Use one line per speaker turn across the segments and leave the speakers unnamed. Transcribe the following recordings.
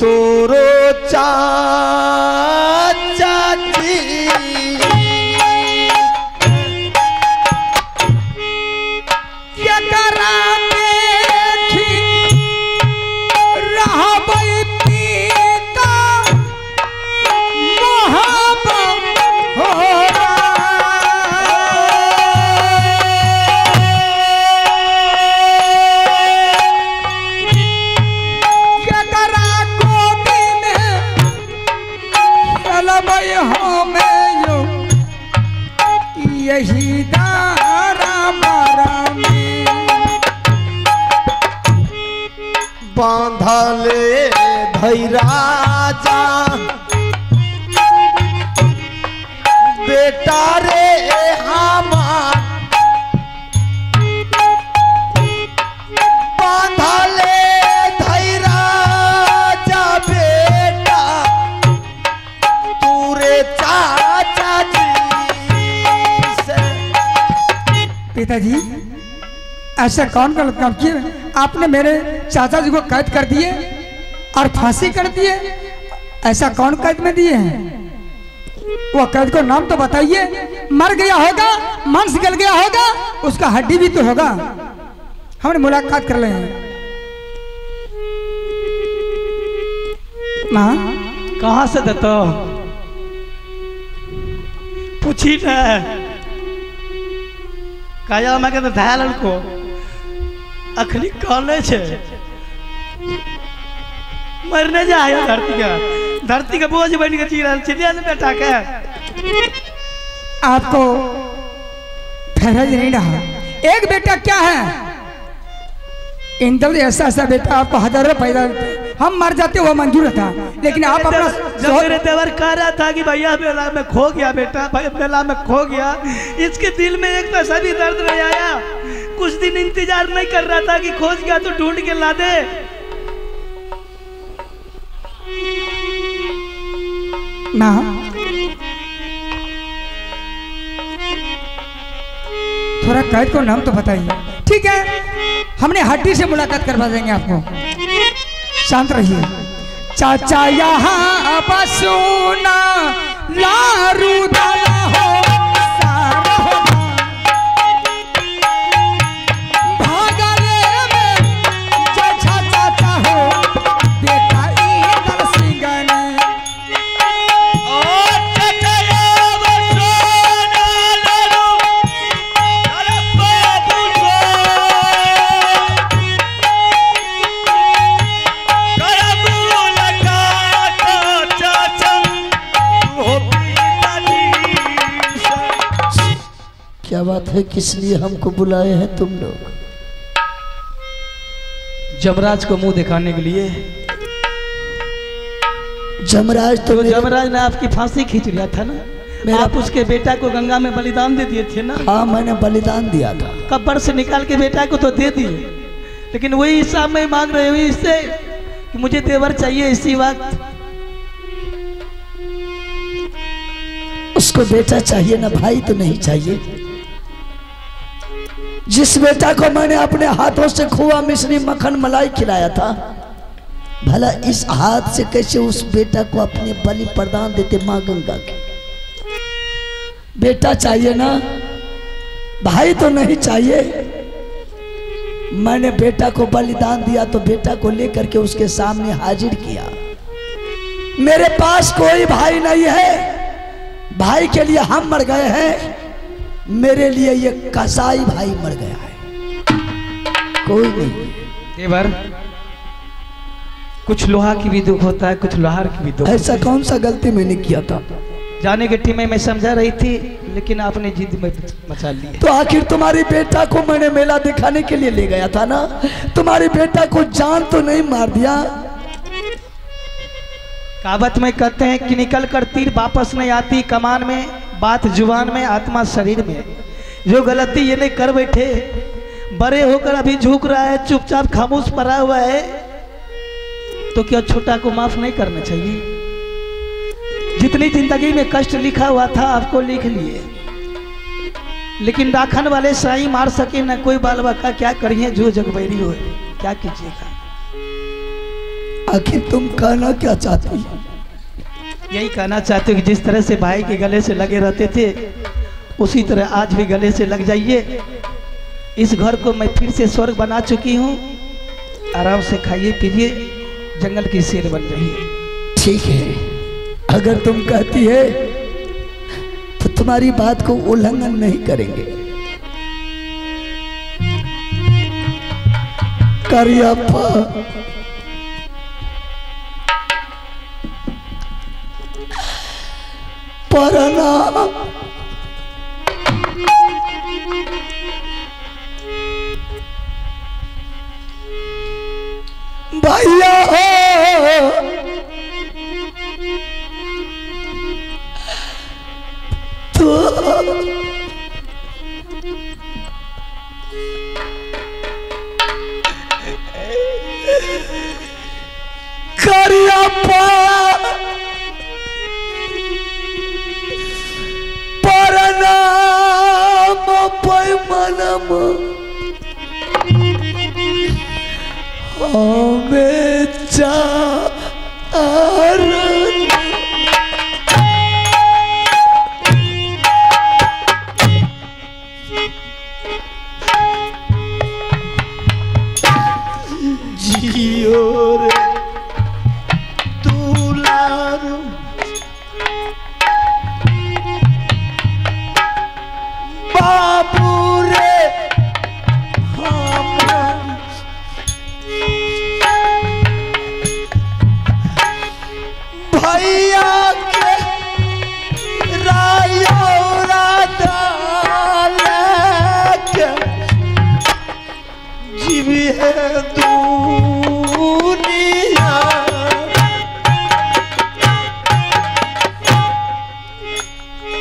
तोरो चाचा जी
क्या करा देखी रहा भाई पीता मोहब्बत हो क्या करा गोदी में चला भाई हमें यो यही दारा मारा
बांधले धैराजा बेटा रे हमार बांधले धैराजा बेटा तूरे चाचा जी से।
पिताजी ऐसा कौन गलत काम किया? आपने मेरे चाचा जी को कैद कर दिए और फांसी कर दिए। ऐसा कौन कैद में दिए हैं? वो कैद को नाम तो बताइए। मर गया होगा, मांस गल गया होगा, उसका हड्डी भी तो होगा। हमने मुलाकात कर ले हैं। माँ
कहाँ से देतो पूछी न काया मैं कहते था लड़को अखनी कॉलेज है मरने जाए धरती का बोझ बन के चीरा चिड़िया ने बेटा के
आपको फैराज नहीं रहा। एक बेटा क्या है? इंदल ऐसा ऐसा बेटा आपको हजारों पैदा हम मर जाते वो मंजूर था, लेकिन आप अपना
जब मेरे देवर कह रहा था कि भैया मेला में खो गया बेटा, भाई मेला में खो गया, इसके दिल में एक पैसा भी दर्द नहीं आया। कुछ दिन इंतजार नहीं कर रहा था कि खोज गया तो ढूंढ के ला दे।
माँ थोड़ा कैद को नाम तो बताइए। ठीक है, हमने हड्डी से मुलाकात करवा देंगे आपको। शांत रहिए। चाचा यहाँ बसुना लारू डाला हो सारा हो भागले में चाचा चाचा हो बेटा ईदल सिंगन
ओ चाचा यहाँ बसुना लारू डाला बाबूलो
क्या बात है, किस लिए हमको बुलाए हैं तुम लोग?
जमराज को मुंह दिखाने के लिए।
जमराज तो
जमराज ने आपकी फांसी खींच लिया था ना, आप उसके बेटा को गंगा में बलिदान दे दिए थे ना।
हाँ मैंने बलिदान दिया था।
कब्र से निकाल के बेटा को तो दे दिए, लेकिन वही हिसाब में मांग रहे हुई इससे कि मुझे देवर चाहिए इसी वक्त।
उसको बेटा चाहिए ना, भाई तो नहीं चाहिए। जिस बेटा को मैंने अपने हाथों से खोआ मिश्री मक्खन मलाई खिलाया था, भला इस हाथ से कैसे उस बेटा को अपने बलि प्रदान देते मां गंगा के? बेटा चाहिए ना, भाई तो नहीं चाहिए। मैंने बेटा को बलिदान दिया तो बेटा को लेकर के उसके सामने हाजिर किया। मेरे पास कोई भाई नहीं है, भाई के लिए हम मर गए हैं, मेरे लिए ये कसाई भाई मर गया है, कोई नहीं।
देवर कुछ लोहा की भी दुख होता है, कुछ लोहार की भी दुख।
ऐसा कौन सा गलती मैंने किया था?
जाने के टीम में मैं समझा रही थी, लेकिन आपने जिद में मचा ली।
तो आखिर तुम्हारी बेटा को मैंने मेला दिखाने के लिए ले गया था ना, तुम्हारी बेटा को जान तो नहीं मार दिया?
कहावत में कहते हैं कि निकल कर तीर वापस नहीं आती, कमान में बात जुबान में आत्मा शरीर में। जो गलती ये नहीं कर बैठे, बड़े होकर अभी झुक रहा है, चुपचाप खामोश पड़ा हुआ है, तो क्या छोटा को माफ नहीं करना चाहिए? जितनी जिंदगी में कष्ट लिखा हुआ था आपको लिख लिए, लेकिन राखन वाले साई मार सके न कोई बाल बका, क्या करिए जो जगबैरी हो, क्या कीजिएगा?
आखिर तुम कहना क्या चाहती हो?
यही कहना चाहते हो कि जिस तरह से भाई के गले से लगे रहते थे उसी तरह आज भी गले से लग जाइए। इस घर को मैं फिर से स्वर्ग बना चुकी हूँ। आराम से खाइए पीजिए, जंगल की शेर बन जाइए।
ठीक है, अगर तुम कहती है तो तुम्हारी बात को उल्लंघन नहीं करेंगे। करियप्पा, प्रणाम। भैया हो तो करियप्पा प्रणाम पैमनम हमें चारण जियो रे दुलार बाबू रे भैया के रायो राधाल के जीवी है दुनिया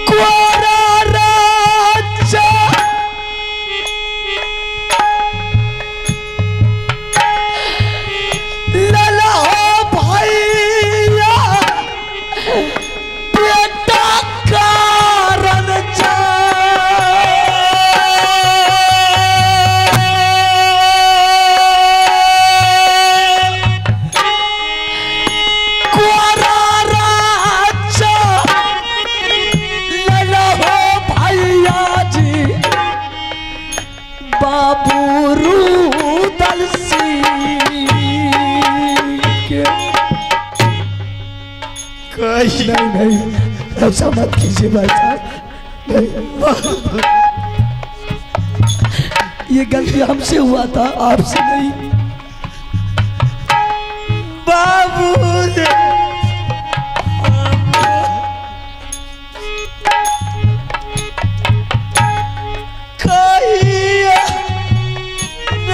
कोरा राजा लला भैया बेटा कारण कोरा राजा लला भैया जी बाबू रूदल सिंह के नहीं ऐसा मत कीजिए भाई साहब, ये गलती हमसे हुआ था, आपसे नहीं। बाबू कहिया न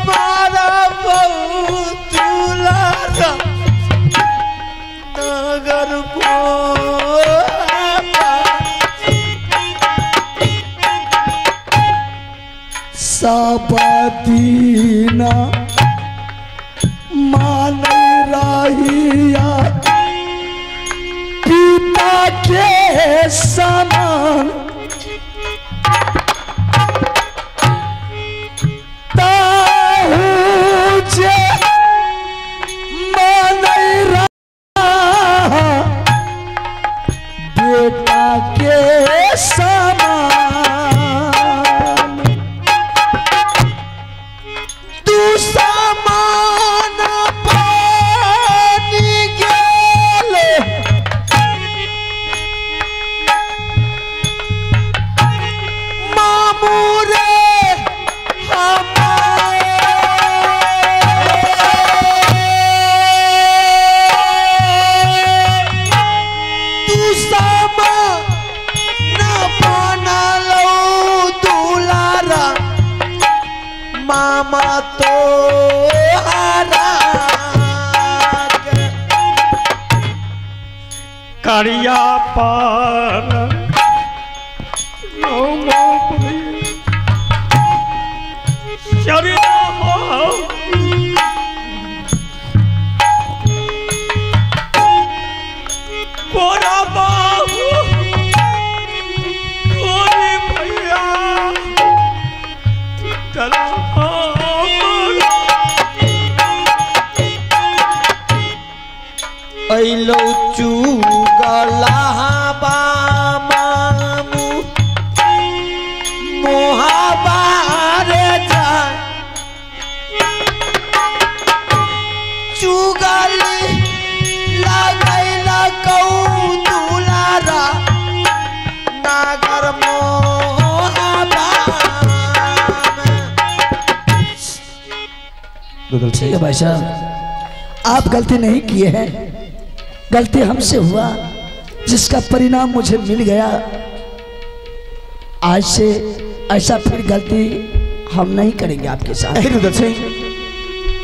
मारा बहु दुलारा नगर को साबदीना मान रहिया पिता के समान ताहू जे मान रहा बेटा के समान तू समान पानी गेले मामू रे तू समान पानलो दुलारा मामा तो हारा
करिया पार कोरा बाबू कोरी भैया चला
ऐलो चुगला बामामू मोहाबारे जा चुगल लगैला कौ दुलारा नागर
ठीक है भाई साहब, आप गलती नहीं किए हैं, गलती हमसे हुआ जिसका परिणाम मुझे मिल गया। आज से ऐसा फिर गलती हम नहीं करेंगे आपके साथ।
रुदल सिंह,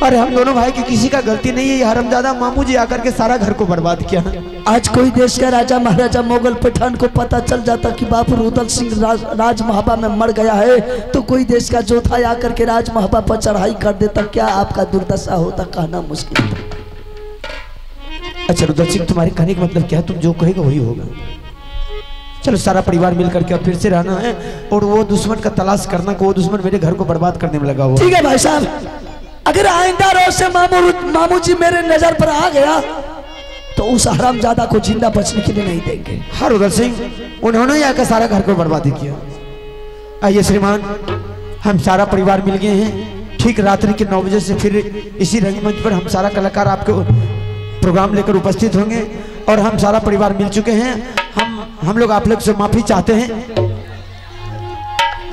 अरे हम दोनों भाई की किसी का गलती नहीं है। ये हरामजादा मामू जी आकर के सारा घर को बर्बाद किया।
आज कोई देश का राजा महाराजा मुगल पठान को पता चल जाता कि बापू रुदल सिंह राज महाबा में मर गया है, तो कोई देश का जोधा आकर के राज महाबा पर चढ़ाई कर देता, क्या आपका दुर्दशा होता कहना मुश्किल था।
अच्छा रुदल सिंह, तुम्हारे कहने का मतलब क्या है? तुम जो कहेगा वही होगा। चलो सारा परिवार मिल करके अब फिर से रहना है और वो दुश्मन का तलाश करना कि वो दुश्मन मेरे घर को बर्बाद करने में लगा हुआ।
ठीक है भाई साहब, अगर आइंदा रोज से मामू जी मेरे नजर पर आ गया तो उस हरामजादा को जिंदा बचने के लिए नहीं देंगे।
हाँ रुदल सिंह, उन्होंने ही आकर सारा घर को बर्बादी किया। आइए श्रीमान, हम सारा परिवार मिल गए हैं। ठीक रात्रि के 9 बजे से फिर इसी रंगमंच पर हम सारा कलाकार आपके प्रोग्राम लेकर उपस्थित होंगे और हम सारा परिवार मिल चुके हैं। हम लोग आप लोग से माफी चाहते हैं।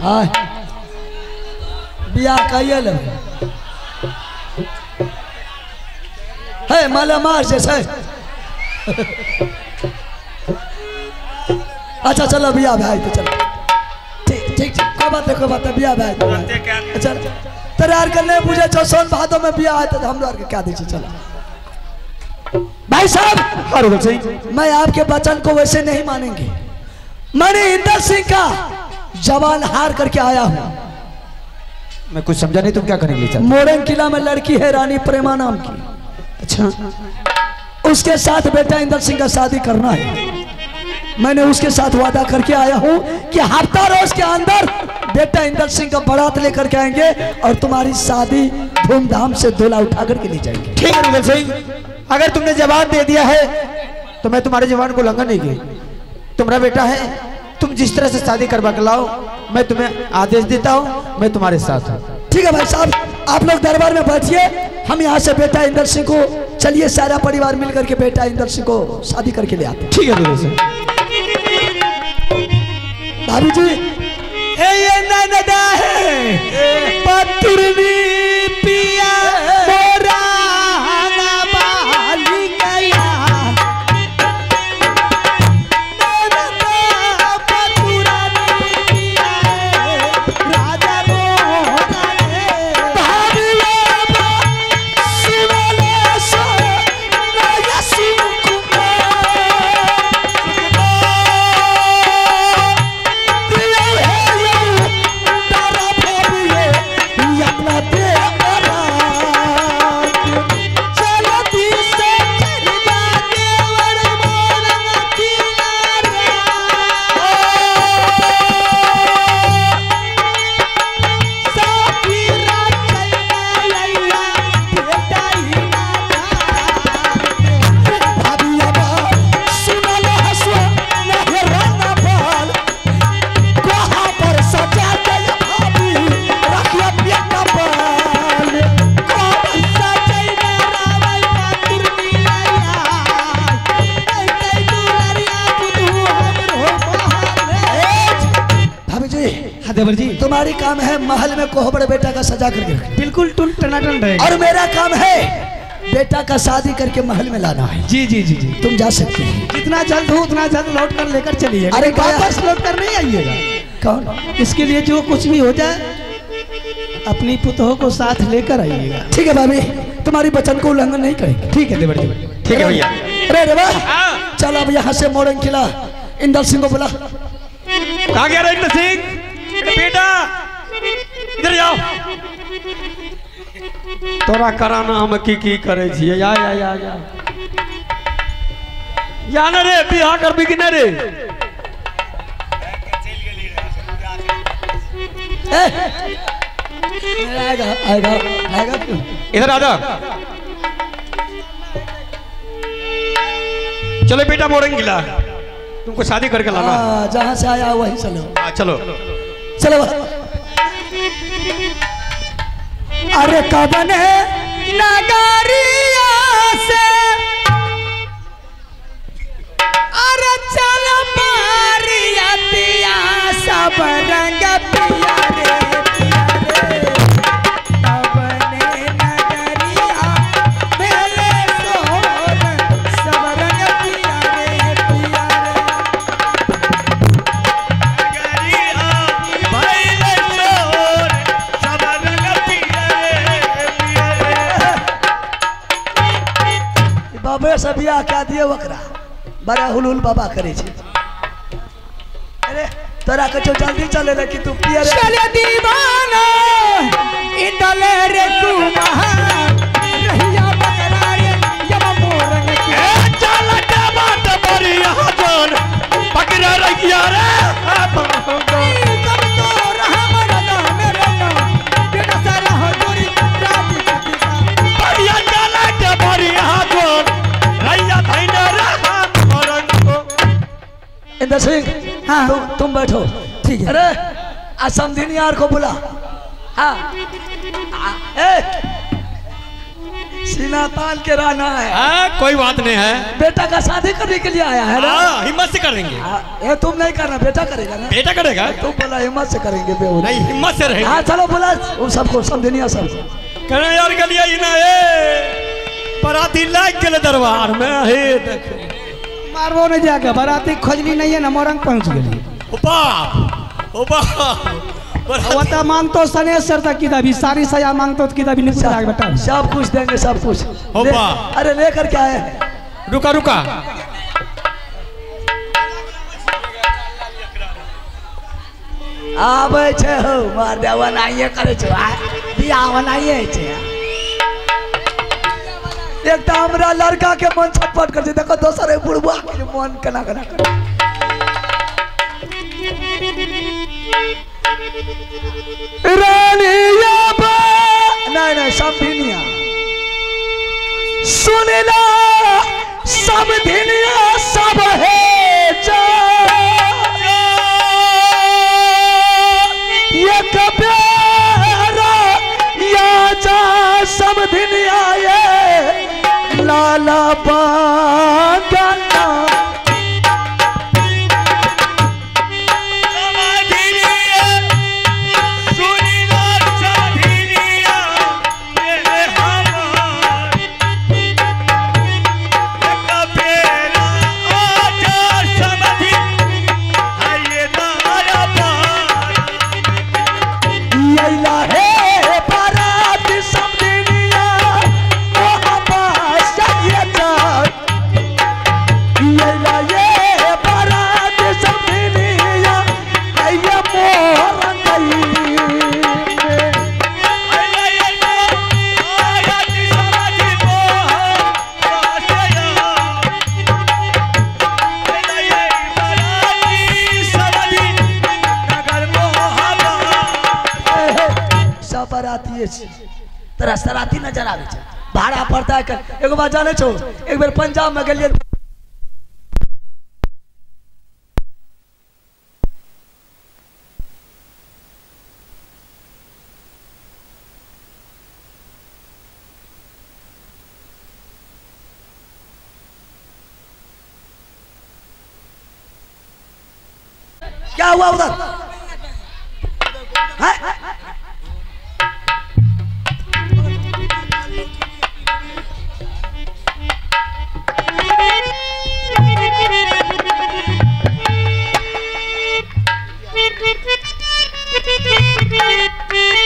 हाँ बिया कहिए है माला मार जैसे। अच्छा चलो बिया भाई, तो चलो ठीक ठीक कोई बात नहीं, कोई बात नहीं, बिया भाई। अच्छा तैयार करने पूछे जो सोन भादों में बिया है तो हम लोग क्या दीजिए। चलो भाई साहब, मैं आपके वचन को वैसे नहीं मानेंगे। मैंने इंदर सिंह का जवान हार करके आया हूँ।
मैं कुछ समझा नहीं, तुम क्या करने के लिए?
मोरंग किला में लड़की है रानी प्रेमा नाम की।
अच्छा,
उसके साथ बेटा इंदर सिंह का शादी करना है। मैंने उसके साथ वादा करके आया हूँ कि हफ्ता रोज के अंदर बेटा इंदर सिंह का बारात लेकर के आएंगे और तुम्हारी शादी धूमधाम से दूल्हा उठा करके ले जाएंगे।
ठीक है इंदर सिंह, अगर तुमने जवाब दे दिया है तो मैं तुम्हारे जवान को उल्लंघन नहीं की। तुम्हारा बेटा है, तुम जिस तरह से शादी करवा के लाओ, मैं तुम्हें आदेश देता हूँ, मैं तुम्हारे साथ हूँ।
ठीक है भाई साहब, आप लोग दरबार में बैठिए, हम यहाँ से बेटा इंदर सिंह को, चलिए सारा परिवार मिल करके बेटा इंदर सिंह को शादी करके ले आते।
ठीक है इंदर सिंह।
भाभी जी,
ये ननदा है पत्नी पिया मोरा बाली गया ननदा पतुरानी पिया राजा मोरा ने भाविया सुनले सो नया
देवर जी,
तुम्हारी काम है महल में कोहबर बेटा का सजा करके रखना।
बिल्कुल टनाटन रहेगा।
और मेरा काम है बेटा का शादी करके महल में लाना है।
जी जी जी जी,
तुम जा सकती हो।
जितना जल्द हो उतना जल्द लौट कर लेकर चलिए।
अरे
वापस लौट कर नहीं आइएगा।
कौन?
इसके लिए जो कुछ भी हो जाए अपनी पुतों को साथ लेकर आइएगा।
ठीक है भाभी, तुम्हारी वचन को उल्लंघन नहीं करेंगे।
ठीक है देवर जी,
ठीक है भैया।
अरे रे वाह, चल अब यहाँ से मोरंग किला इंदर सिंह को बुला।
कहाँ गया इंदर सिंह? बेटा इधर जाओ। तोरा कराना हम की करे छिए। या जाना रे बिहार कर भी कि नहीं रे?
आएगा आएगा आएगा क्यों?
इधर आ जा।
चलो बेटा मोरंग गिला, तुमको शादी करके लाना है।
हाँ, जहाँ से आया वहीं चलो।
हाँ, चलो
चलो।
अरे कबन नगरिया से अरे चल मारिया पिया सब रंग पिया रे पिया रे कबन नगरिया मेरे सोन सब रंग पिया रे पिया
बाबे से बियाह क्या दिए वकरा बड़ा हुलुल बाबा करे छे। अरे तोरा के जो जल्दी चले रे कि तू पिए रे।
चले दीवाना इंदल रे कुमार रहिया बकरारे यम मोरंग के
चल बात बड़ी हजन पकड़ा रखिया रे।
कब तो रहा मरदा मेरे नाम बिना सारा हजूरी राजी का
बढ़िया चल बड़ी हजन रैया धैने रे मोरंग को।
इंदर सिंह,
हाँ।
तुम बैठो।
ठीक है।
अरे आज समधिनी यार को बुला। हाँ। ए सीना तान के रहना है।
कोई बात नहीं है,
बेटा का शादी करने के लिए आया है ना।
हिम्मत से करेंगे।
ये तुम नहीं करना, बेटा करेगा ना।
बेटा करेगा,
तुम बोला हिम्मत से करेंगे बेहू।
नहीं हिम्मत से रहेंगे।
हाँ चलो बोला उन सबको समझनिया सब।
कहना यार गलिया ही ना है पराती लाग के दरबार में हे देख
मारबो नहीं जाके बराती खोजली नहीं है ना मोरंग पहुंच गई।
ओपा
वता मांगतो सनेसर तक की दबी सारी सया मांगतो की दबी नहीं कुछ बेटा
सब कुछ देंगे सब कुछ।
होपा।
अरे लेकर क्या है।
रुका रुका
आबै छे हो मार देवा नहीं करे छो बियाह बनाइए छे। एक तो हमरा लड़का के मन छटपट कर छे, देखो दोसर बुढ़वा के मन केना केना कर। रानिया बा नहीं नहीं समधिनिया सुनला समधिनिया सब है जा ये कबेरा या जा समधिनिया ये लाला बागना तोरा सराती नजर आवे छे भाड़ा पड़ता है कर। एगो बात जाने छो, एक बार पंजाब में गेलिए क्या हुआ उधर है?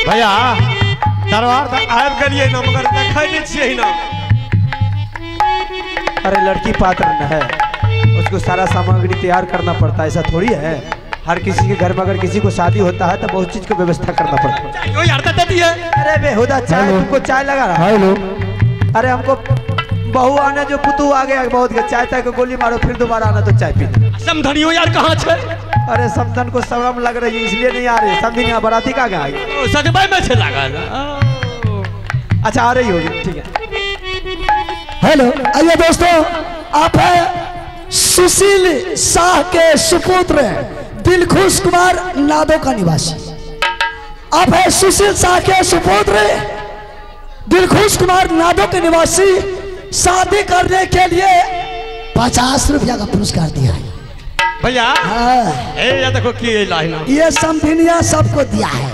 भैया दरबार तक आब गलिए ना मगर देखै नहीं छियै ना।
अरे लड़की पात्र न है, उसको सारा सामग्री तैयार करना पड़ता है, ऐसा थोड़ी है। हर किसी के घर में अगर किसी को शादी होता है तो बहुत चीज को व्यवस्था करना पड़ता है।
क्यों यार देती है?
अरे बेहुदा चाय, तुमको चाय लगा रहा है। अरे हमको बहू आने जो पुतू आ गया बहुत चाय तक गोली मारो फिर दोबारा आना तो चाय पी।
समधनियो यार कहाँ छे?
अरे समधन को शर्म लग रही है इसलिए नहीं आ रही। समझिए बराती का गया
सजबाई में छे लगा।
अच्छा आ रही होगी, ठीक है।
हेलो आइए दोस्तों, आप है सुशील शाह के सुपुत्र दिलखुश कुमार नादो का निवासी। अब है सुशील शाह के सुपुत्र दिलखुश कुमार नादो के निवासी शादी करने के लिए 50 रुपया का पुरस्कार दिया है
भैया।
हाँ।
ये देखो कि लाइना
ये समधिनिया सबको दिया है।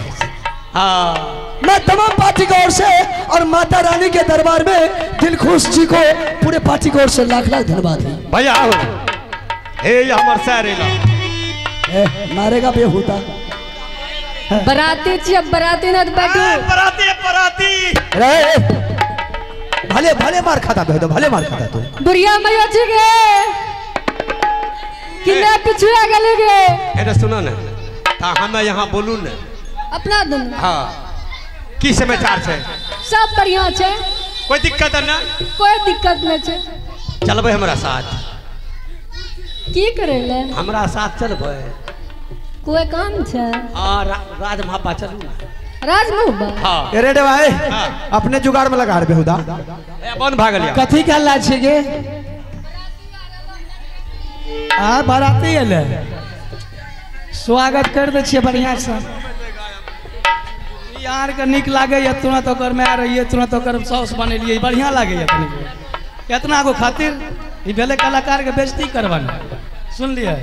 हाँ
मैं तमाम पार्टी की ओर से और माता रानी के दरबार में दिलखुश जी को पूरे पार्टी की ओर से लाख लाख धन्यवाद है
भैया। ये हमार सारेला
मारेगा बेहुदा
बराती छी, अब बराती न बैठो।
बराती बराती
भले भले मार खाता बेहुदा, भले मार खाता तू।
बुढ़िया मैया जी के किले पिछुआ गले गे।
अरे सुनो ना ता हमें यहाँ बोलू ना
अपना दुन
हाँ की समाचार है?
सब बढ़िया छे,
कोई दिक्कत है ना?
कोई दिक्कत नहीं छे।
चलबे हमरा साथ।
की करेले?
हमरा साथ चलबे।
कोई काम छे?
राज महापा चलू ना।
राजमहबा।
हाँ
अरे भाई
हाँ।
अपने जुगाड़ में लगा बेहुदा।
बंद भाग लिया।
कथी का लाज छे गे? आ बाराती एले स्वागत कर दे छिए बढ़िया से। यार के निक लागे ये तुरंत ओकर में आ रही है, तुरंत ओकर सॉस बनेलिए बढ़िया लागे ये तनी। इतना को खातिर ई भेले कलाकार के बेइज्जती करवाना। सुन लिए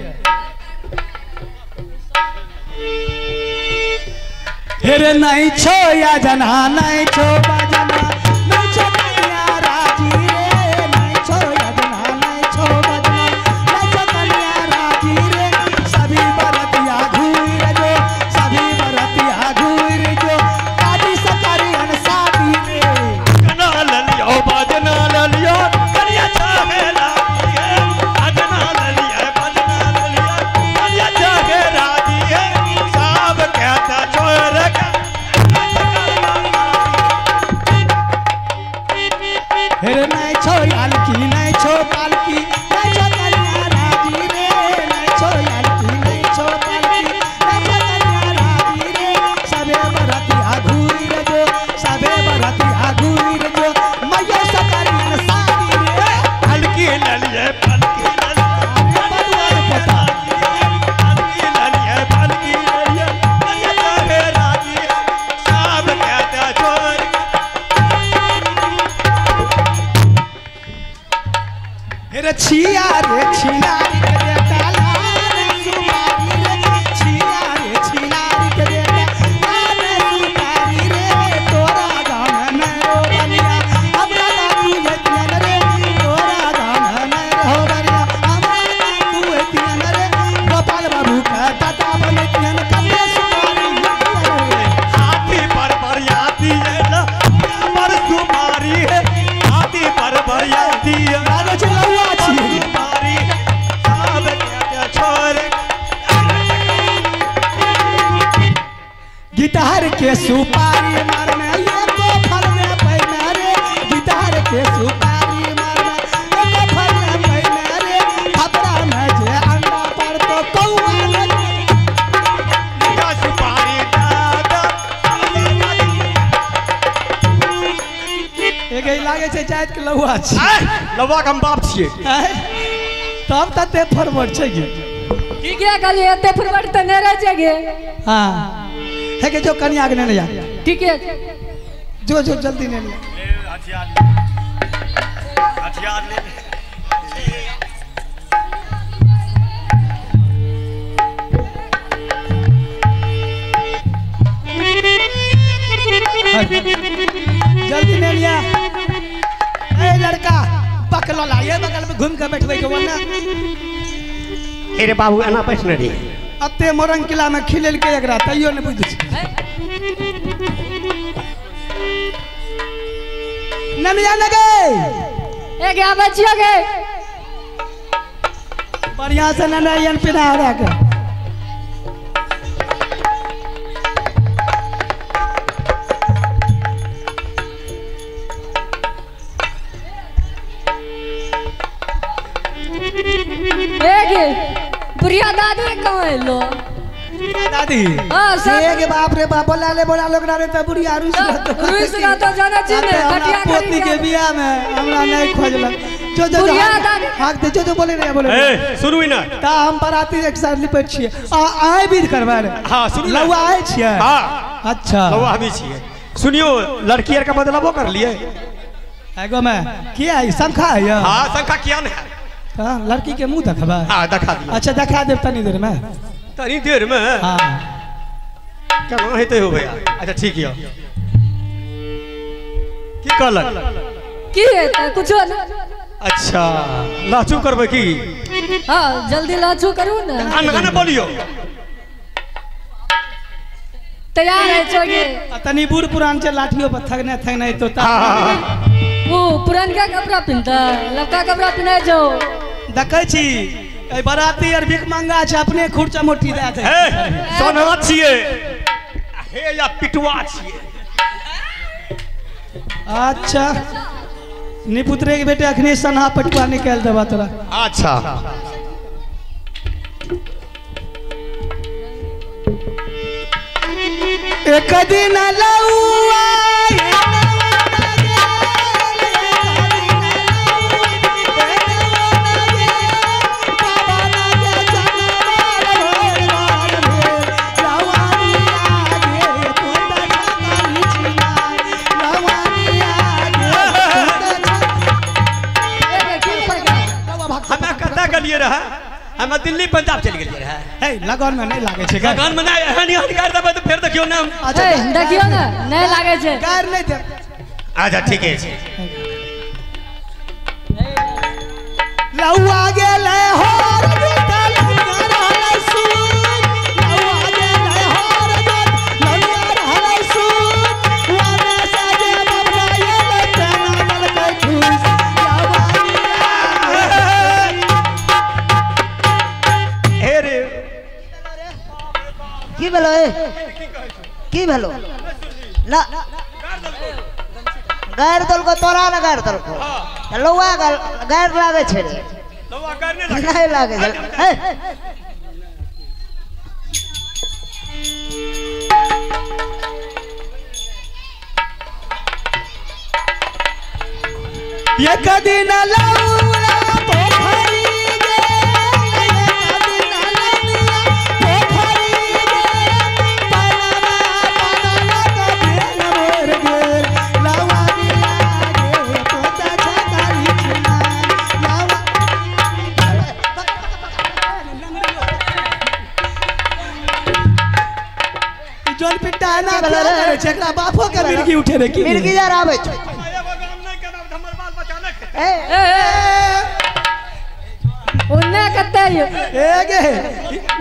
हेरे नहीं छो या जना नहीं छो बजना नहीं छो कन्या राजी रे नहीं छो या जना नहीं छो बजना नहीं छो कन्या राजी रे सभी बरतिया घूर जो सभी बरतिया घूर जो काजी सकारी अनसादी रे
गना ललियो बाजना ललियो करिया चाहेला अजना ललियो बाजना ललियो करिया चाहे राजी है सब कहता छोड़
हेरे नहीं छो यालकी नहीं छो पालकी नहीं छो कन्या राजी रे नहीं छो यालकी नहीं छो पालकी नहीं छो कन्या राजी रे सबे बरतिया घूरी रे जो सबे बरतिया घूरी रे जो मैया सकारी सादी रे
हल्की ललिए पलकी
बदवार पता
हल्की ललिए पलकी ललिए करिया चाहे राजी है सब कहता छोड़
हेरे छिया रे छिनारी के बेटा लाल सुपारी रे छिया रे छिनारी के बेटा लाल सुपारी रे तोरा गान में रो बनिया हमरा तू एतियन रे तोरा गान में रो बनिया हमरा तू एतियन रे गोपाल बाबू का दादा बनेतियन कबे सुपारी रे
हाथी पर बरियाती है ना पर तुम्हारी है हाथी पर बरियाती है
आगे चलौआ छी
तुम्हारी सब कहता छोड़
गिटार के सुपारी मारने एको फल में पैना रे गिटार के सुपारी मारने एको फल में पैना रे खपरा में जे अंडा पर तो कौआ लगे
का सुपारी दादा
एगे लागे छै जात के लहुआ छी
लवा हम बाप छिए
तब तते फॉरवर्ड छै गे
की के कहली एते फुरवट त न रह जगे।
हां है के जो कन्या के ने जा
ठीक है
जो जो जल्दी ने ले
हथियार ले
जल्दी ने लिया ए लड़का पकड़ ला ये बगल में घूम के बैठबै के वरना
अरे बाबू एना बैठने रे
अते मोरंग किला में खिलेल के एकरा तैयो ने बुझ ननिया लगे
ए गया बचियो गे
बढ़िया से ननियन पिना रे के
ए गे बुढ़िया दादी कहाँ है लो?
दादी
हाँ, सब-
ये के बाप रे बाप बोला ले रे त बुढ़ी आरुस
रुस का तो जाना चाहिए
हमरा
खटिया
पोती के
करी
बियाह में हमरा नहीं खोजलक जो जो
बुढ़िया दादी
हाँ दे जो बोले रे बोले
ए सुनू ना
ता हम बराती एक साथ लिपट छिए आए भी करबा रे
हाँ सुनू ना।
लौआ आए छिए
हाँ
अच्छा
लौआ हमी छिए सुनियो लड़की आर का बदलावो कर लिए
एगो में किया है शंखा है या
हाँ शंखा किया ना
हाँ लड़की के मुंह देखबा
हाँ दिखा दिया
अच्छा दिखा दे तनी देर में
तनी देर में
हाँ
क्या हेते हो भैया अच्छा ठीक है की कहलक
की हेतै कुछो ना
अच्छा लाचू करबै की
हाँ जल्दी लाचू करू ना
अनगन बोलियो
तैयार है छोगे
तनी बूढ़ पुरान से लाठियों पर थगने तो
वो पुरानका कपड़ा पिनता लड़का कपड़ा पिनाय जो
देखे छी ए बराती और भीख मांगा छै अपने खुरचा मोटी दे दे
हे सोनवा छिए हे या पिटुआ छिए
अच्छा निपुत्रे के बेटे अखनी सनहा पटुआ निकाल देबा तोरा
अच्छा
एक दिन लौआ
हमें कता गलिए रहा हम दिल्ली पंजाब चल गेलिए रहा
हे लगन में नहीं लागे छै
लगन में नहीं हनी हनिकार दबे तो फिर देखियो ना
अच्छा
देखियो ना नहीं लागे छै
गार नहीं दे
अच्छा ठीक है
लौआ गेले होर जुटल रहलै सूत लौआ गेले होर जुटल रहलै सूत वाने साजे बबराये तेना मलकै खुश
हे रे
की भेलो ए की भेलो ना गायर दल को तोरा ना गायर दल को लौआ गायर लागे छे रे
लौआ करने
नहीं लागे छे हे
ये कदिन लौला पोखरी गे ये कदिन लौला पोखरी गे पनवा पनवा कदिन मोर गेल लौआ दिया गे तोता छकाली छिना लौआ जोन पिट्टा ना करे छकरा बापो के मिर्गी उठे रे की
मिर्गी यार आवे छे
ए उन्ने कते यो
ए गे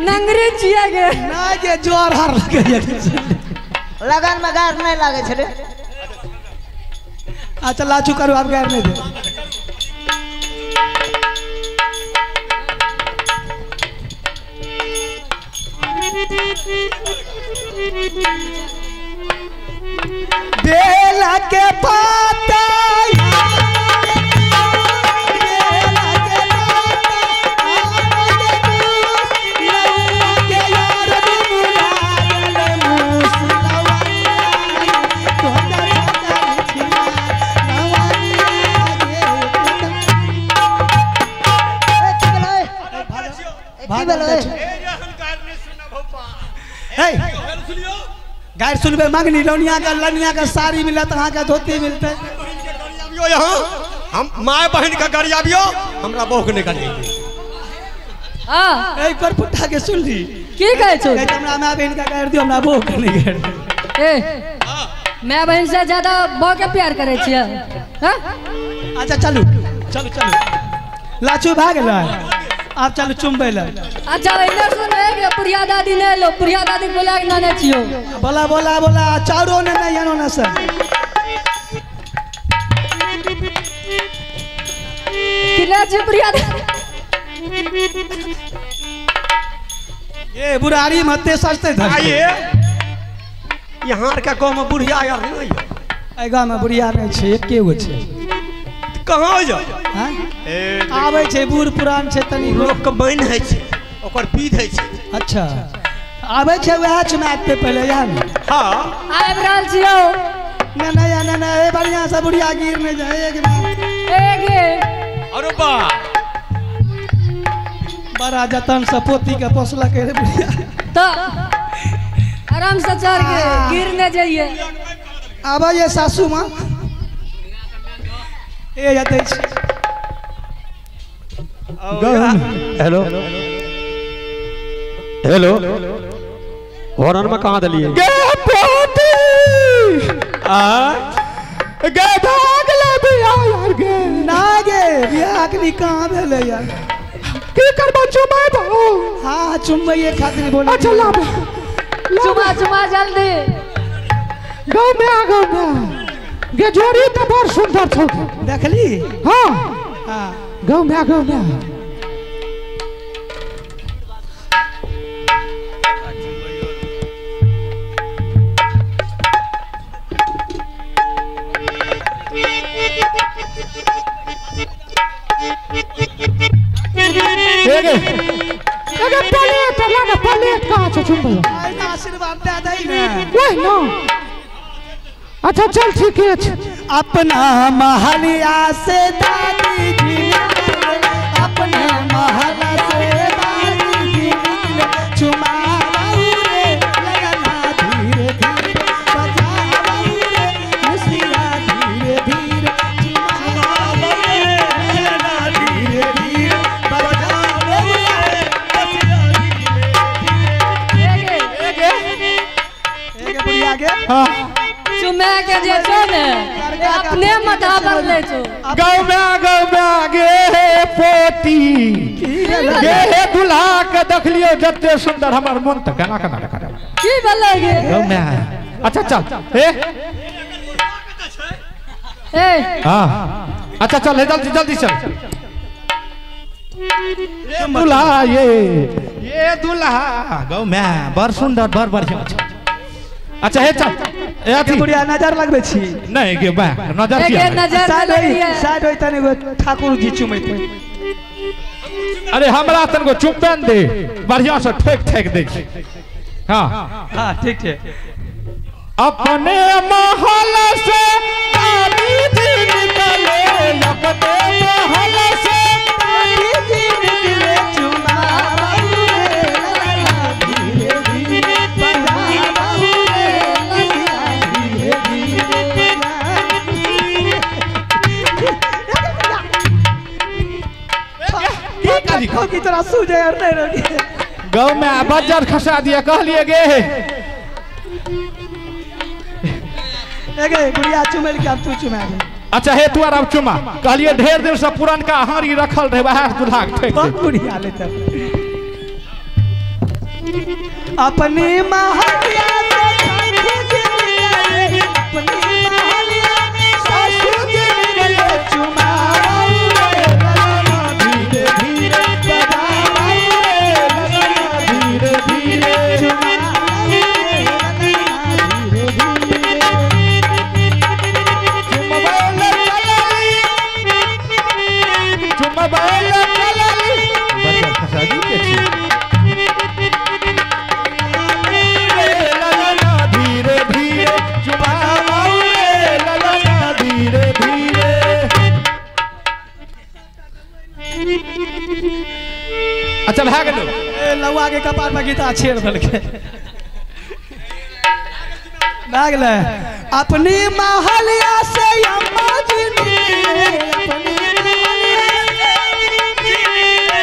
नंगरी छिया गे
ना गे जोर हार लगे
लगन में गायर नहीं लागे छे रे
अच्छा लाचू करो आप गायर नहीं दे बेला के पाता बेला के पाता आगे दूस लौआ के यार बुला गले मूस लौआ तोता छकाली छिना लौआ
की भेलो ए
हे गायर सुनबे मंगनी लनिया का साड़ी मिलत अहाँ का धोती मिलते
गाड़ियाबियो यहाँ हम माय बहन का गाड़ियाबियो हमरा बहु ने गाड़ी
हां
ए कर पुट्ठा के सुन ली
की कहै छौ
कहै हमरा माय बहन का गायर दियो हमरा बहु के नहीं गायर
ए मैं बहन से ज्यादा बौ के प्यार करे छियै हां
अच्छा चलू चलू चलू लाचू भाग गेलै आप चलू चुम्बै ले
अच्छा इने सुन गे पुरिया दादी ने लो पुरिया दादी बोला के नाने छियो
बोला बोला बोला चारो ने नहीं यानो ना सर
किने छी पुरिया दादी
ए बुढ़ारी मते सस्ते धर
आइए यहाँ का गाँव में बुढ़िया यार नहीं है
ए गाँव में बुढ़िया नहीं छे एके गो छे
कहाँ हो जाओ
हां आवे छे बूढ़ पुरान छे तनी
लोग के बहन है छे ओकर पीध है छे
अच्छा आवे छे वह चुनाव पे पहले यार
हाँ
आबि रहल छियो
ना ना ए बढ़िया से बुढ़िया गिर नहीं जाए एक बार
ए गे
और
करा जतन सपोती के पोसला के रे बुढ़िया
तो आराम से चढ़ के गिर न जाइए।
अब ये सासू माँ ये जाते
हेलो हेलो हॉर्न में कहाँ दलिए
नागे बियाह के कहाँ भेले यार
की करबो चुमाए बहु
हाँ चुम्बइए खातिर बोले
अच्छा ला
चुमा चुमा जल्दी।
गाँव में आ गाँव में गे जोड़ी तो बहुत सुंदर छो
देखली
हाँ
हाँ
गाँव में आ गाँव में आ प्लेट कहाँ छो चुम भैया
आशीर्वाद दे दई ना
वही ना अच्छा चल ठीक है
अपना महलिया से दादी जी निकले, अपने महला से दादी जी निकले, चुमाऊ रे लगना धीरे धीरे बजाऊ रे मुसिया धीरे धीरे चुमाऊ रे लगना धीरे धीरे बजाऊ रे मुसिया धीरे धीरे बुढ़िया के
हाँ
चुमे के जे छो ने अपने माथा पर ले छो।
गाँव में आगे पोती गे दुल्हा के देख लियो जते सुंदर हमार मन तक केना केना देखा
की बोले गे
गाँव में आ अच्छा चल
ए
हाँ अच्छा चल जल्दी जल्दी चल दुल्हा ये दुल्हा गाँव में बड़ सुंदर बड़ बढ़िया अच्छा हे चल
के बुढ़िया नजर लगबे छी
नहीं के बा नजर
एक
किया
नजर
साइड होई तने गो ठाकुर जी चुमैत
अरे हमरा तन को चुपन दे बढ़िया से ठेक ठेक दे हाँ
हां ठीक है
अपने महल से दादी जी निकले अपने महल से
दादी जी निकले चुमाऊ रे लगना धीरे धीरे बजाऊ रे धीरे धीरे देखो की तरह सूझे और नहीं रोगी
गाँव में बजर खसा दिया कह लिए गे
एगे बुढ़िया चुमेल के अब तू चुमा दे
अच्छा हे तू अब चुमा कहलिए ढेर दिन से पुरान का हारी रखल रहे वह दुल्हा के ठेक
बहुत बुढ़िया लेते अपनी महलिया से सासू जी निकले, अपनी महलिया सासू जी निकले, चुमाऊ रे लगना धीरे धीरे बजाऊ रे लगना धीरे धीरे चुमाऊ रे लगना धीरे धीरे
चुमबाइल चलली बजर खसा दी के छी लगना धीरे धीरे चुमाऊ रे लगना धीरे धीरे अच्छा भाग लो
लवा के कपार में गीता छेड़ भल के भागले अपनी महलिया से अम्मा जी निकले, अपनी महलिया से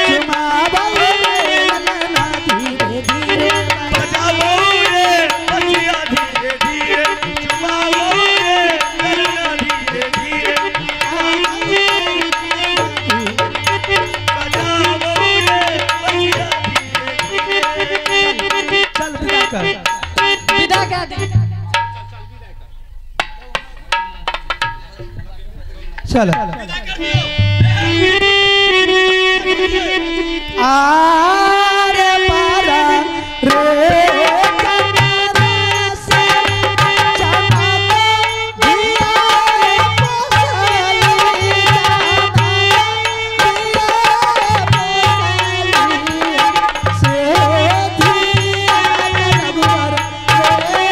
चुमाऊ रे लगना धीरे धीरे
बजाओ रे बचिया धीरे धीरे चुमाओ रे लगना धीरे धीरे बजाओ रे बचिया धीरे धीरे
चल विदा कर
विदा कर दे
चल आरे पारा रे कनारा से चमका दिया पोसाली से दिया नगवर रे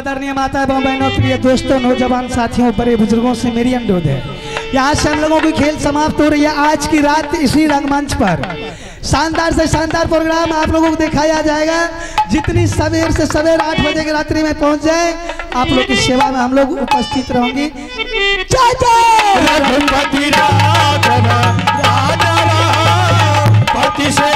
आदरणीय माता एवं बहनों, प्रिय दोस्तों, नौजवान साथियों, बड़े बुजुर्गों से मेरी अनुरोध है, यहाँ से हम लोगों की खेल समाप्त हो रही है। आज की रात इसी रंगमंच पर शानदार से शानदार प्रोग्राम आप लोगों को दिखाया जाएगा। जितनी सवेर से सवेर 8 बजे की रात्रि में पहुंच जाए, आप लोग की सेवा में हम लोग उपस्थित रहेंगे। जय जय
रघुपति राघव राजा राम, पति से